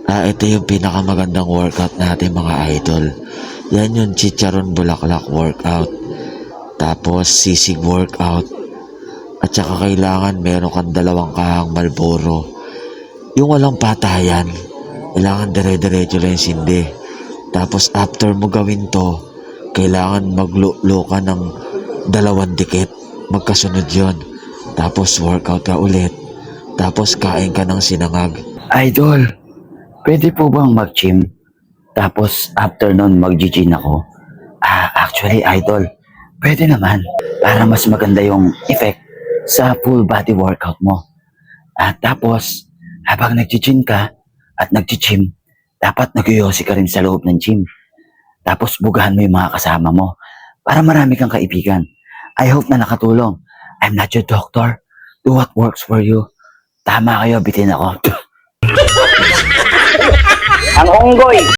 Ito yung pinakamagandang workout natin mga idol. Yan yung chicharon bulaklak workout. Tapos sisig workout. At saka kailangan meron kang 2 kahang Marlboro. Yung walang patayan. Kailangan dire-diretso lang yung sindi. Tapos after mo gawin to, kailangan maglulo ka ng 2 dikit. Magkasunod yon. Tapos workout ka ulit. Tapos kain ka ng sinangag. Idol, pwede po bang mag-gym? Tapos after nun mag-gym ako? Actually idol, pwede naman. Para mas maganda yung effect sa full body workout mo. Tapos, habang nag-gym ka at nag-gym, dapat nag-yosi ka rin sa loob ng gym. Tapos bugahan mo yung mga kasama mo para marami kang kaibigan. I hope na nakatulong. I'm not your doctor. Do what works for you. Tama kayo, bitin ako. Ang unggoy!